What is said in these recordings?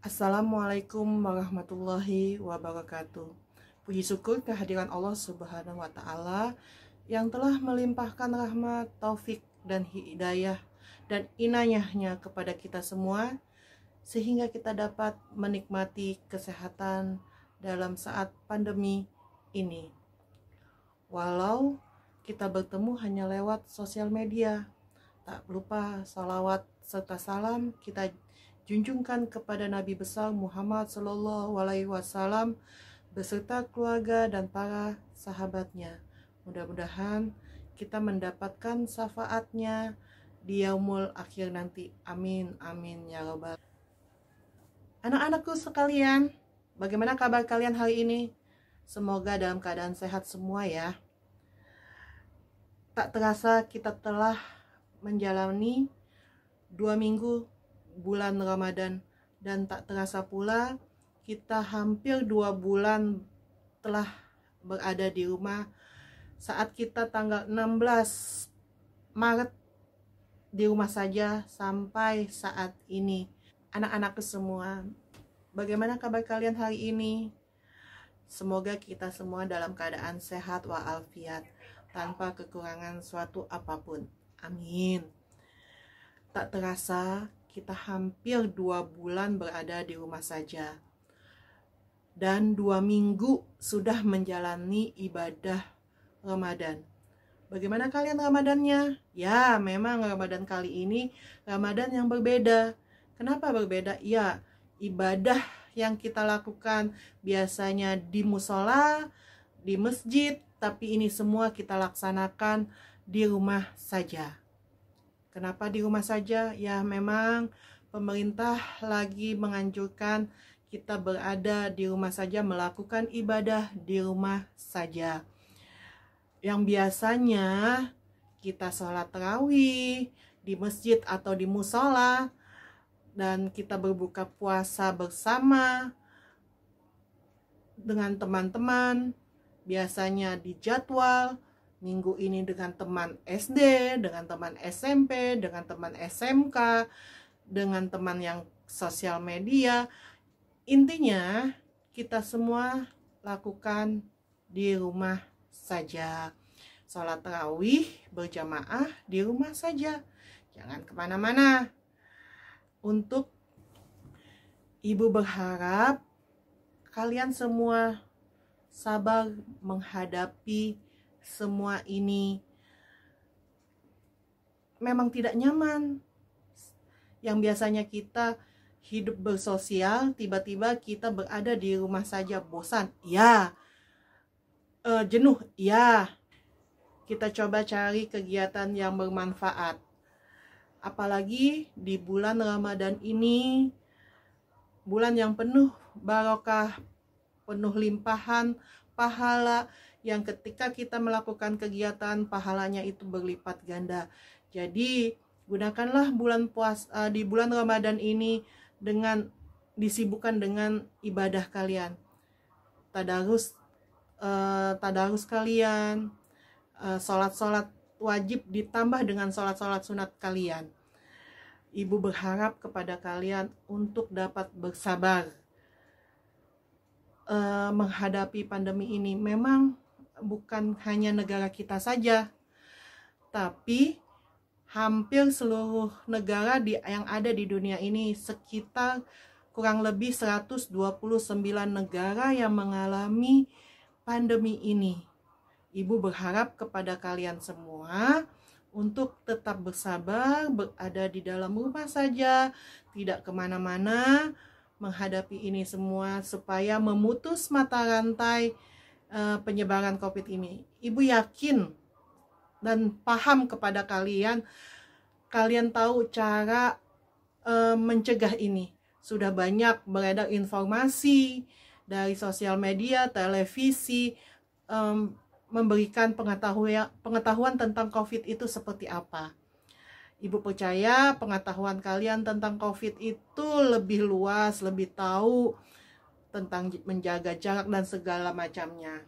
Assalamualaikum warahmatullahi wabarakatuh. Puji syukur kehadiran Allah Subhanahu wa Ta'ala yang telah melimpahkan rahmat, taufik, dan hidayah dan inayahnya kepada kita semua, sehingga kita dapat menikmati kesehatan dalam saat pandemi ini. Walau kita bertemu hanya lewat sosial media, tak lupa salawat serta salam kita junjungkan kepada Nabi besar Muhammad Sallallahu Alaihi Wasallam beserta keluarga dan para sahabatnya. Mudah-mudahan kita mendapatkan syafaatnya di yaumul akhir nanti. Amin, amin ya robbal. Anak-anakku sekalian, bagaimana kabar kalian hari ini? Semoga dalam keadaan sehat semua ya. Tak terasa kita telah menjalani 2 minggu bulan Ramadan, dan tak terasa pula kita hampir 2 bulan telah berada di rumah saat kita tanggal 16 Maret di rumah saja sampai saat ini. Anak-anakku semua, bagaimana kabar kalian hari ini? Semoga kita semua dalam keadaan sehat walafiat tanpa kekurangan suatu apapun. Amin. Tak terasa kita hampir 2 bulan berada di rumah saja, dan 2 minggu sudah menjalani ibadah Ramadan. Bagaimana kalian Ramadannya? Ya, memang Ramadan kali ini Ramadan yang berbeda. Kenapa berbeda? Ya, ibadah yang kita lakukan biasanya di musola, di masjid, tapi ini semua kita laksanakan di rumah saja. Kenapa di rumah saja? Ya, memang pemerintah lagi menganjurkan kita berada di rumah saja, melakukan ibadah di rumah saja. Yang biasanya kita sholat tarawih di masjid atau di musola, dan kita berbuka puasa bersama dengan teman-teman, biasanya di jadwal minggu ini dengan teman SD, dengan teman SMP, dengan teman SMK, dengan teman yang sosial media. Intinya kita semua lakukan di rumah saja. Sholat tarawih berjamaah di rumah saja, jangan kemana-mana. Untuk ibu berharap kalian semua sabar menghadapi semua ini. Memang tidak nyaman. Yang biasanya kita hidup bersosial, tiba-tiba kita berada di rumah saja. Bosan? Ya. Jenuh? Ya. Kita coba cari kegiatan yang bermanfaat. Apalagi di bulan Ramadan ini, bulan yang penuh barokah, penuh limpahan pahala, yang ketika kita melakukan kegiatan pahalanya itu berlipat ganda. Jadi gunakanlah di bulan Ramadan ini dengan disibukkan dengan ibadah kalian, tadarus kalian, sholat wajib ditambah dengan sholat sunat kalian. Ibu berharap kepada kalian untuk dapat bersabar menghadapi pandemi ini. Memang bukan hanya negara kita saja, tapi hampir seluruh negara yang ada di dunia ini, sekitar kurang lebih 129 negara yang mengalami pandemi ini. Ibu berharap kepada kalian semua untuk tetap bersabar, berada di dalam rumah saja, tidak kemana-mana, menghadapi ini semua supaya memutus mata rantai penyebaran COVID ini. Ibu yakin dan paham kepada kalian tahu cara mencegah ini. Sudah banyak beredar informasi dari sosial media, televisi, memberikan pengetahuan tentang COVID itu seperti apa. Ibu percaya pengetahuan kalian tentang COVID itu lebih luas, lebih tahu tentang menjaga jarak dan segala macamnya.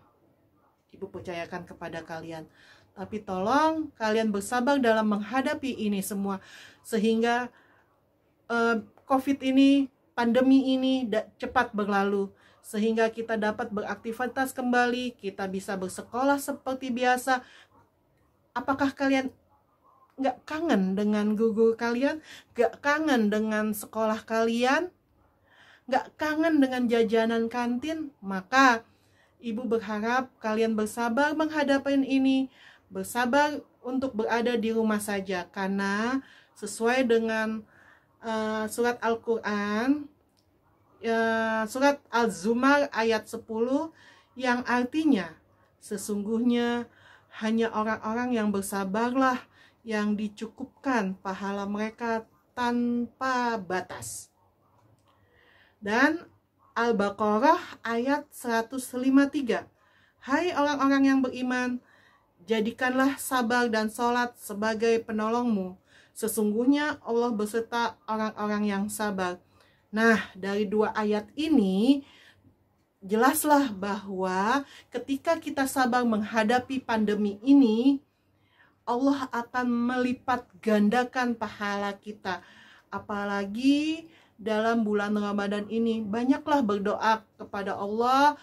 Ibu percayakan kepada kalian. Tapi tolong kalian bersabar dalam menghadapi ini semua, sehingga COVID ini pandemi ini cepat berlalu, sehingga kita dapat beraktivitas kembali, kita bisa bersekolah seperti biasa. Apakah kalian nggak kangen dengan guru kalian? Nggak kangen dengan sekolah kalian? Nggak kangen dengan jajanan kantin? Maka Ibu berharap kalian bersabar menghadapi ini, bersabar untuk berada di rumah saja, karena sesuai dengan surat Al-Quran, surat Al-Zumar ayat 10, yang artinya sesungguhnya hanya orang-orang yang bersabarlah yang dicukupkan pahala mereka tanpa batas. Dan Al-Baqarah ayat 153. Hai orang-orang yang beriman, jadikanlah sabar dan sholat sebagai penolongmu. Sesungguhnya Allah beserta orang-orang yang sabar. Nah, dari dua ayat ini jelaslah bahwa ketika kita sabar menghadapi pandemi ini, Allah akan melipat gandakan pahala kita. Apalagi dalam bulan Ramadan ini, banyaklah berdoa kepada Allah.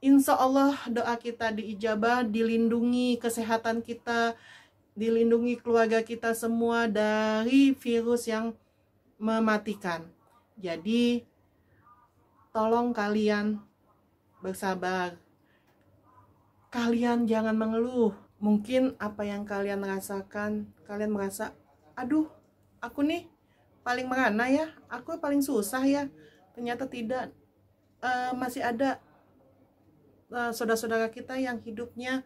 Insya Allah doa kita diijabah, dilindungi kesehatan kita, dilindungi keluarga kita semua dari virus yang mematikan. Jadi tolong kalian bersabar. Kalian jangan mengeluh. Mungkin apa yang kalian rasakan, kalian merasa, aduh, aku nih paling merana ya, aku paling susah ya. Ternyata tidak, masih ada saudara-saudara kita yang hidupnya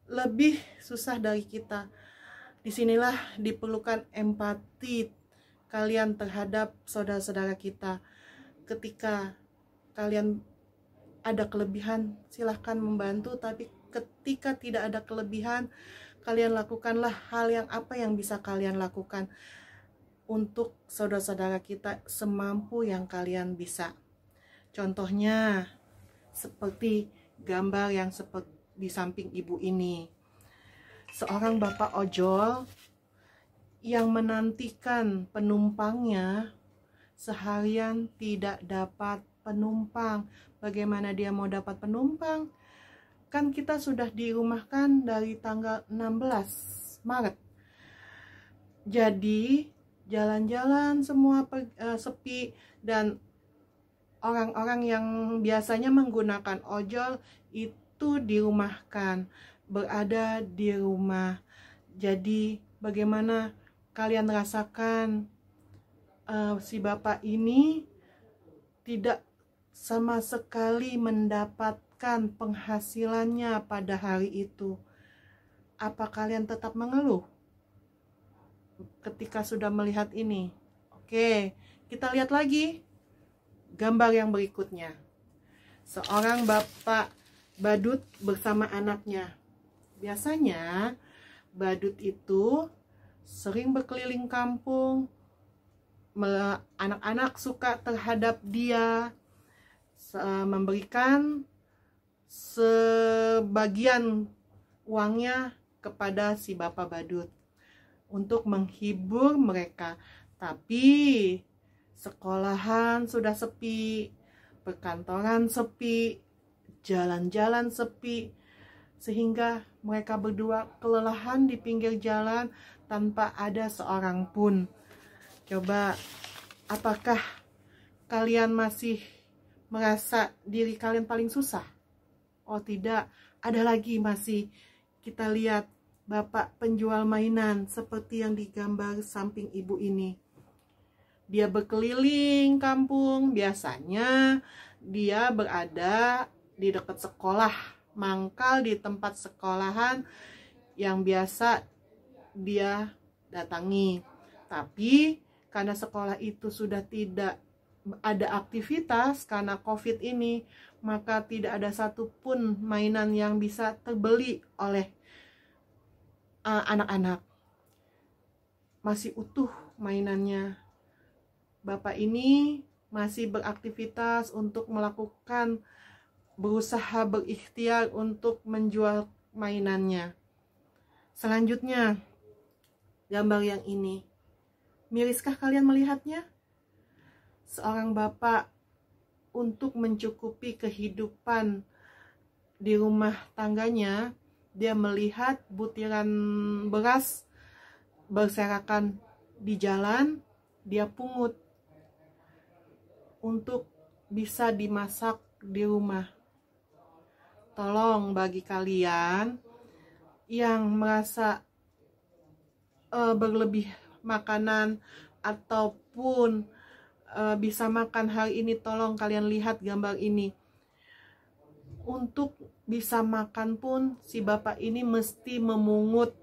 lebih susah dari kita. Disinilah diperlukan empati kalian terhadap saudara-saudara kita. Ketika kalian ada kelebihan, silahkan membantu, tapi ketika tidak ada kelebihan, kalian lakukanlah hal yang apa yang bisa kalian lakukan untuk saudara-saudara kita semampu yang kalian bisa. Contohnya seperti gambar yang seperti di samping ibu ini. Seorang bapak ojol yang menantikan penumpangnya seharian tidak dapat penumpang. Bagaimana dia mau dapat penumpang? Kan kita sudah dirumahkan dari tanggal 16 Maret. Jadi jalan-jalan semua sepi, dan orang-orang yang biasanya menggunakan ojol itu dirumahkan, berada di rumah. Jadi bagaimana kalian rasakan si bapak ini tidak sama sekali mendapatkan penghasilannya pada hari itu? Apa kalian tetap mengeluh ketika sudah melihat ini? Oke, kita lihat lagi gambar yang berikutnya. Seorang bapak badut bersama anaknya. Biasanya badut itu sering berkeliling kampung. Anak-anak suka terhadap dia, memberikan sebagian uangnya kepada si bapak badut untuk menghibur mereka. Tapi sekolahan sudah sepi, perkantoran sepi, jalan-jalan sepi, sehingga mereka berdua kelelahan di pinggir jalan tanpa ada seorang pun. Coba, apakah kalian masih merasa diri kalian paling susah? Oh tidak, ada lagi masih kita lihat bapak penjual mainan seperti yang digambar samping ibu ini. Dia berkeliling kampung, biasanya dia berada di dekat sekolah, mangkal di tempat sekolahan yang biasa dia datangi. Tapi karena sekolah itu sudah tidak ada aktivitas karena COVID ini, maka tidak ada satupun mainan yang bisa terbeli oleh anak-anak. Masih utuh mainannya. Bapak ini masih beraktivitas untuk melakukan, berusaha berikhtiar untuk menjual mainannya. Selanjutnya, gambar yang ini. Miriskah kalian melihatnya? seorang bapak untuk mencukupi kehidupan di rumah tangganya, dia melihat butiran beras berserakan di jalan, dia pungut untuk bisa dimasak di rumah. Tolong bagi kalian yang merasa berlebih makanan ataupun bisa makan hari ini, tolong kalian lihat gambar ini. Untuk bisa makan pun si bapak ini mesti memungut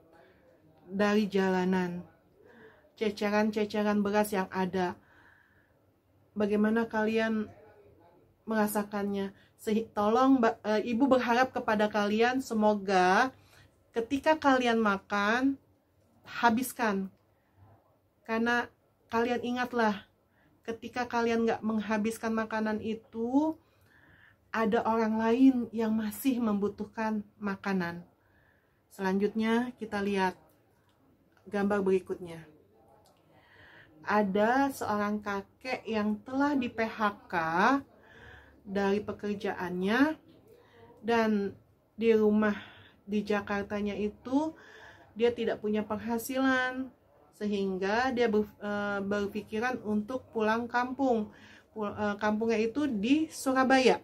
dari jalanan ceceran-ceceran beras yang ada. Bagaimana kalian merasakannya? Tolong ibu berharap kepada kalian, semoga ketika kalian makan, habiskan. Karena kalian ingatlah, ketika kalian gak menghabiskan makanan itu, ada orang lain yang masih membutuhkan makanan. Selanjutnya kita lihat gambar berikutnya. Ada seorang kakek yang telah di PHK dari pekerjaannya, dan di rumah di Jakartanya itu dia tidak punya penghasilan, sehingga dia berpikiran untuk pulang kampung. Kampungnya itu di Surabaya.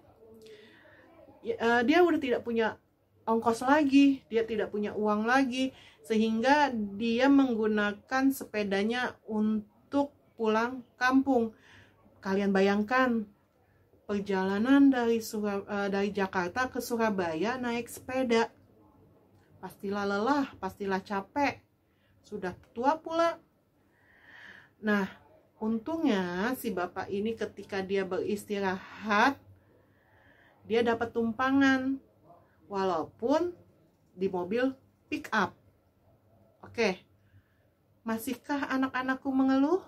Dia udah tidak punya ongkos lagi, dia tidak punya uang lagi, sehingga dia menggunakan sepedanya untuk pulang kampung. Kalian bayangkan perjalanan dari Jakarta ke Surabaya naik sepeda, pastilah lelah, pastilah capek, sudah tua pula. Nah, untungnya si bapak ini ketika dia beristirahat, dia dapat tumpangan, walaupun di mobil pick up. Oke, masihkah anak-anakku mengeluh?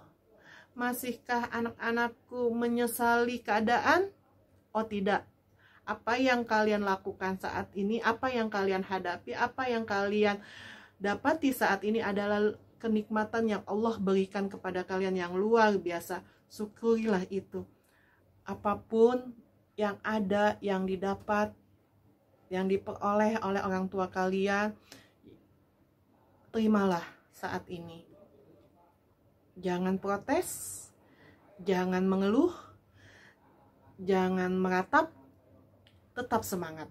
Masihkah anak-anakku menyesali keadaan? Oh tidak. Apa yang kalian lakukan saat ini, apa yang kalian hadapi, apa yang kalian dapati saat ini adalah kenikmatan yang Allah berikan kepada kalian yang luar biasa. Syukurilah itu. Apapun yang ada, yang didapat, yang diperoleh oleh orang tua kalian, terimalah saat ini. Jangan protes, jangan mengeluh, jangan meratap, tetap semangat.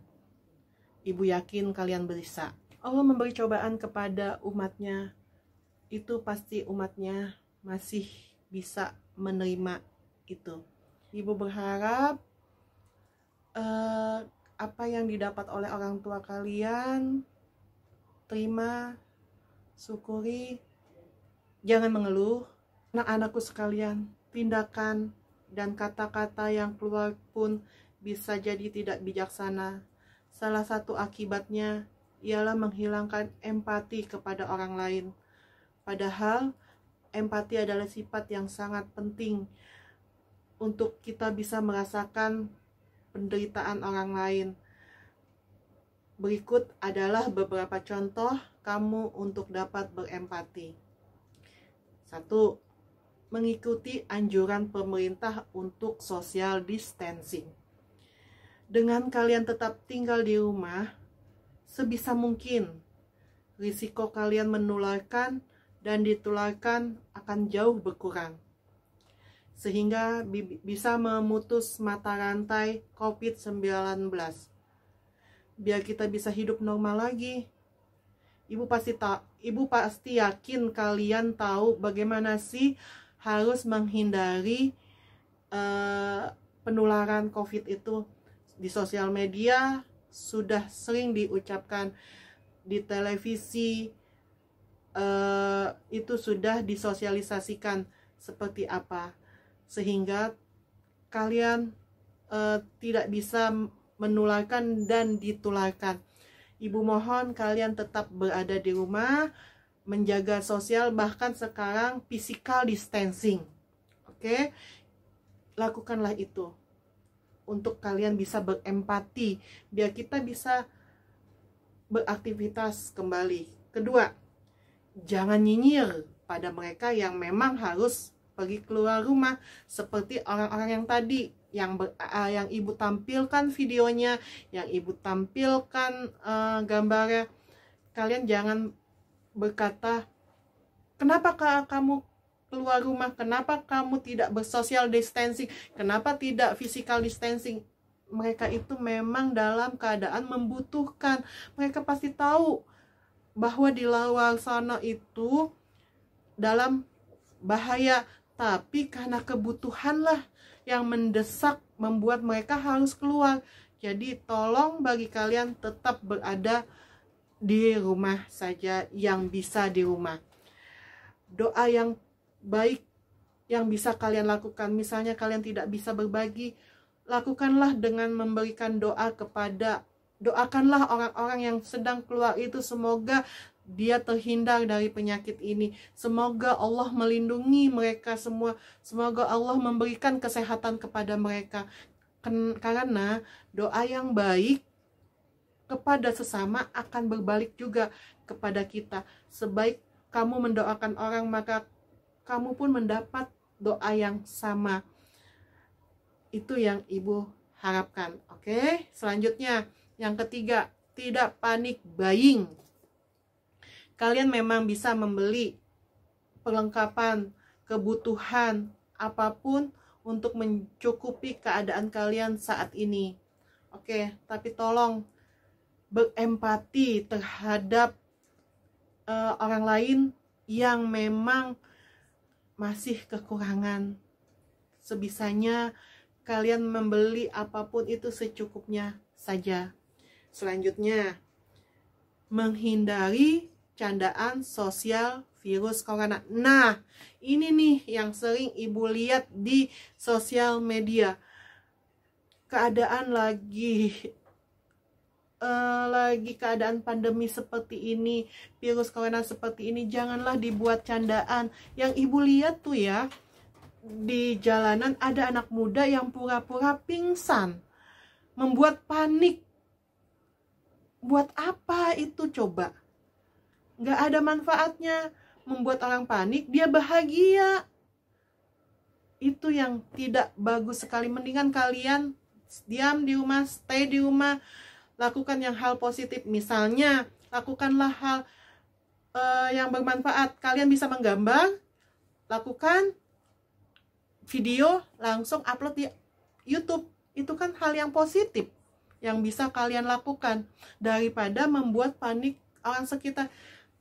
Ibu yakin kalian bisa. Allah memberi cobaan kepada umatnya, itu pasti umatnya masih bisa menerima itu. Ibu berharap apa yang didapat oleh orang tua kalian, terima, syukuri, jangan mengeluh. Anak-anakku sekalian, tindakan dan kata-kata yang keluar pun bisa jadi tidak bijaksana. Salah satu akibatnya ialah menghilangkan empati kepada orang lain. Padahal empati adalah sifat yang sangat penting untuk kita bisa merasakan penderitaan orang lain. Berikut adalah beberapa contoh kamu untuk dapat berempati. 1. Mengikuti anjuran pemerintah untuk social distancing. Dengan kalian tetap tinggal di rumah, sebisa mungkin risiko kalian menularkan dan ditularkan akan jauh berkurang, sehingga bisa memutus mata rantai COVID-19. Biar kita bisa hidup normal lagi. Ibu pasti yakin kalian tahu bagaimana sih harus menghindari penularan COVID itu. Di sosial media sudah sering diucapkan, di televisi itu sudah disosialisasikan seperti apa, sehingga kalian tidak bisa menularkan dan ditularkan. Ibu mohon kalian tetap berada di rumah, menjaga sosial, bahkan sekarang physical distancing. Oke? Lakukanlah itu untuk kalian bisa berempati, biar kita bisa beraktivitas kembali. Kedua, jangan nyinyir pada mereka yang memang harus pergi keluar rumah, seperti orang-orang yang tadi yang ibu tampilkan videonya, yang ibu tampilkan gambarnya. Kalian jangan berkata, kenapa kamu keluar rumah, kenapa kamu tidak bersosial distancing, kenapa tidak physical distancing. Mereka itu memang dalam keadaan membutuhkan. Mereka pasti tahu bahwa di luar sana itu dalam bahaya, tapi karena kebutuhanlah yang mendesak membuat mereka harus keluar. Jadi tolong bagi kalian tetap berada di rumah saja yang bisa di rumah. Doa yang baik yang bisa kalian lakukan, misalnya kalian tidak bisa berbagi, lakukanlah dengan memberikan doa doakanlah orang-orang yang sedang keluar itu, semoga dia terhindar dari penyakit ini, semoga Allah melindungi mereka semua, semoga Allah memberikan kesehatan kepada mereka. Karena doa yang baik kepada sesama akan berbalik juga kepada kita. Sebaik kamu mendoakan orang, maka kamu pun mendapat doa yang sama. Itu yang ibu harapkan. Oke, selanjutnya yang ketiga, tidak panik buying. Kalian memang bisa membeli perlengkapan, kebutuhan apapun untuk mencukupi keadaan kalian saat ini. Oke, tapi tolong berempati terhadap orang lain yang memang masih kekurangan. Sebisanya kalian membeli apapun itu secukupnya saja. Selanjutnya, menghindari candaan sosial virus corona. Nah, ini nih yang sering ibu lihat di sosial media. Keadaan lagi keadaan pandemi seperti ini, virus corona seperti ini, janganlah dibuat candaan. Yang ibu lihat tuh ya, di jalanan ada anak muda yang pura-pura pingsan, membuat panik. Buat apa itu coba? Nggak ada manfaatnya. Membuat orang panik, dia bahagia. Itu yang tidak bagus sekali. Mendingan kalian diam di rumah, stay di rumah, lakukan yang hal positif. Misalnya, lakukanlah hal yang bermanfaat. Kalian bisa menggambar, lakukan video, langsung upload di YouTube. Itu kan hal yang positif yang bisa kalian lakukan, daripada membuat panik orang sekitar.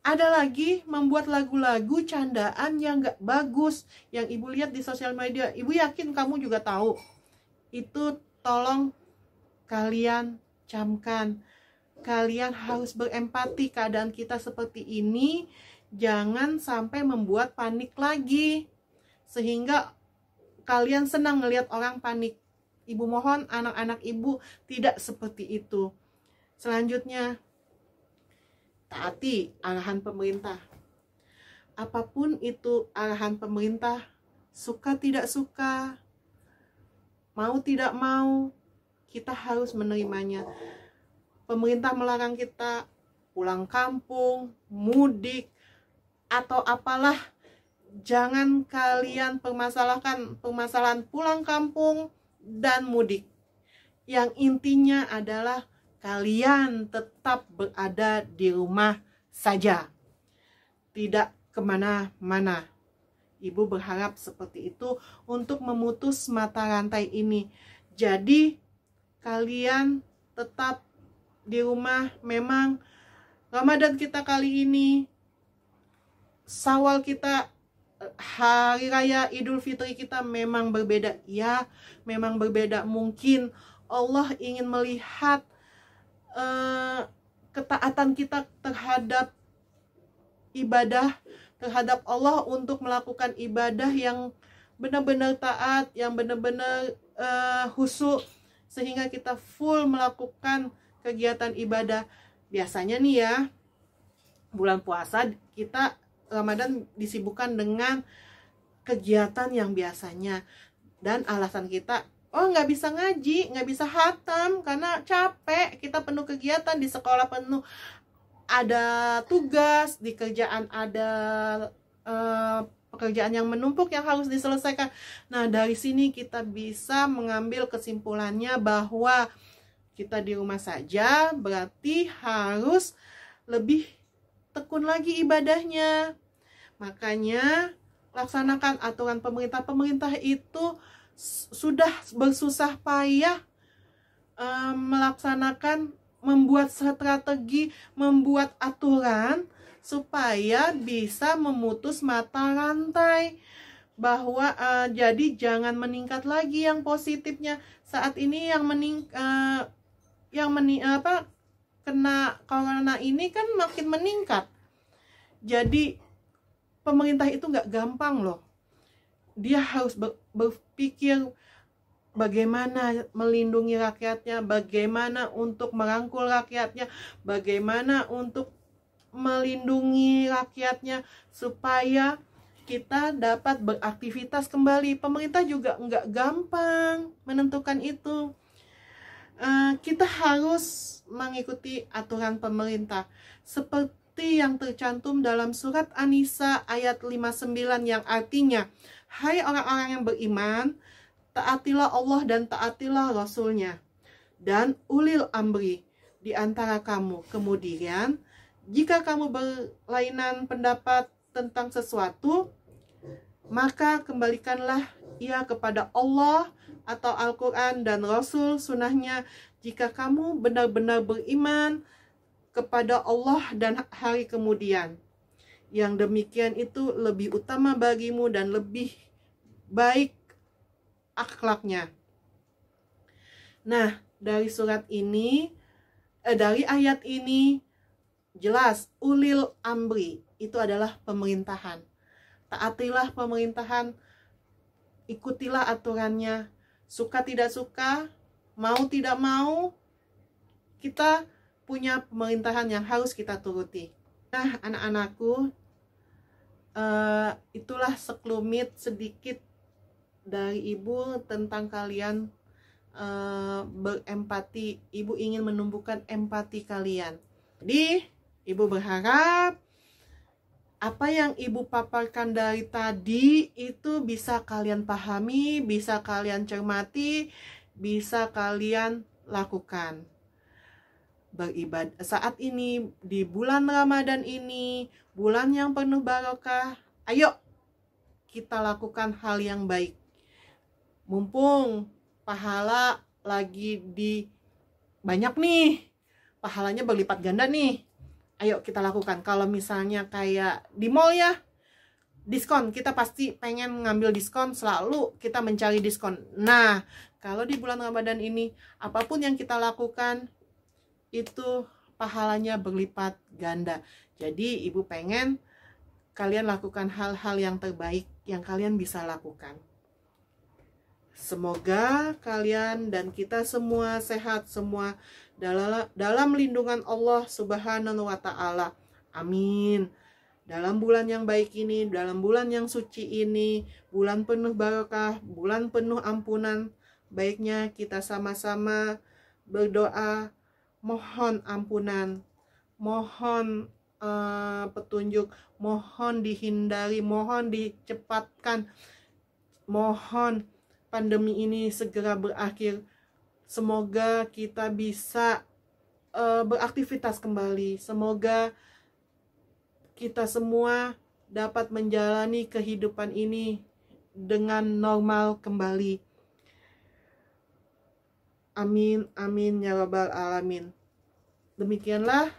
Ada lagi membuat lagu-lagu candaan yang gak bagus, yang ibu lihat di sosial media. Ibu yakin kamu juga tahu. Itu tolong kalian camkan. Kalian harus berempati, keadaan kita seperti ini jangan sampai membuat panik lagi, sehingga kalian senang melihat orang panik. Ibu mohon anak-anak ibu tidak seperti itu. Selanjutnya, taati arahan pemerintah. Apapun itu arahan pemerintah, suka tidak suka, mau tidak mau, kita harus menerimanya. Pemerintah melarang kita pulang kampung, mudik, atau apalah. Jangan kalian permasalahkan permasalahan pulang kampung dan mudik. Yang intinya adalah kalian tetap berada di rumah saja, tidak kemana-mana. Ibu berharap seperti itu untuk memutus mata rantai ini. Jadi kalian tetap di rumah. Memang Ramadan kita kali ini, Syawal kita, hari raya Idul Fitri kita memang berbeda. Ya, memang berbeda. Mungkin Allah ingin melihat ketaatan kita terhadap ibadah, terhadap Allah, untuk melakukan ibadah yang benar-benar taat, yang benar-benar khusyuk, sehingga kita full melakukan kegiatan ibadah. Biasanya nih ya, bulan puasa kita Ramadan disibukkan dengan kegiatan yang biasanya, dan alasan kita, oh nggak bisa ngaji, nggak bisa khatam karena capek, kita penuh kegiatan, di sekolah penuh, ada tugas, di kerjaan ada pekerjaan yang menumpuk yang harus diselesaikan. Nah, dari sini kita bisa mengambil kesimpulannya bahwa kita di rumah saja berarti harus lebih tekun lagi ibadahnya. Makanya laksanakan aturan pemerintah. Pemerintah itu sudah bersusah payah melaksanakan, membuat strategi, membuat aturan supaya bisa memutus mata rantai, bahwa jadi jangan meningkat lagi yang positifnya. Saat ini yang kena corona ini kan makin meningkat. Jadi pemerintah itu nggak gampang loh. Dia harus berpikir bagaimana melindungi rakyatnya, bagaimana untuk merangkul rakyatnya, bagaimana untuk melindungi rakyatnya supaya kita dapat beraktivitas kembali. Pemerintah juga nggak gampang menentukan itu. Kita harus mengikuti aturan pemerintah seperti yang tercantum dalam surat An-Nisa ayat 59 yang artinya, hai orang-orang yang beriman, taatilah Allah dan taatilah Rasul-Nya dan ulil amri di antara kamu. Kemudian, jika kamu berlainan pendapat tentang sesuatu, maka kembalikanlah ia kepada Allah atau Al-Quran dan Rasul sunnahnya. Jika kamu benar-benar beriman kepada Allah dan hari kemudian, yang demikian itu lebih utama bagimu dan lebih baik akhlaknya. Nah, dari surat ini, dari ayat ini jelas ulil amri itu adalah pemerintahan. Taatilah pemerintahan, ikutilah aturannya, suka tidak suka, mau tidak mau, kita punya pemerintahan yang harus kita turuti. Nah, anak-anakku, itulah sekelumit sedikit dari ibu tentang kalian berempati. Ibu ingin menumbuhkan empati kalian. Jadi ibu berharap apa yang ibu paparkan dari tadi itu bisa kalian pahami, bisa kalian cermati, bisa kalian lakukan. Beribadah saat ini di bulan Ramadan ini, bulan yang penuh barokah, ayo kita lakukan hal yang baik. Mumpung pahala lagi banyak nih, pahalanya berlipat ganda nih, ayo kita lakukan. Kalau misalnya kayak di mall ya, diskon, kita pasti pengen ngambil diskon, selalu kita mencari diskon. Nah, kalau di bulan Ramadan ini, apapun yang kita lakukan itu pahalanya berlipat ganda. Jadi ibu pengen kalian lakukan hal-hal yang terbaik yang kalian bisa lakukan. Semoga kalian dan kita semua sehat semua dalam lindungan Allah Subhanahu wa Ta'ala. Amin. Dalam bulan yang baik ini, dalam bulan yang suci ini, bulan penuh barokah, bulan penuh ampunan, baiknya kita sama-sama berdoa, mohon ampunan, mohon petunjuk, mohon dihindari, mohon dicepatkan, mohon pandemi ini segera berakhir. Semoga kita bisa beraktivitas kembali. Semoga kita semua dapat menjalani kehidupan ini dengan normal kembali. Amin, amin ya rabbal alamin. Demikianlah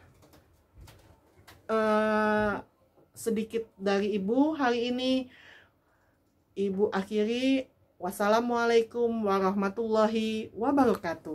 sedikit dari ibu hari ini. Ibu akhiri. Wassalamualaikum warahmatullahi wabarakatuh.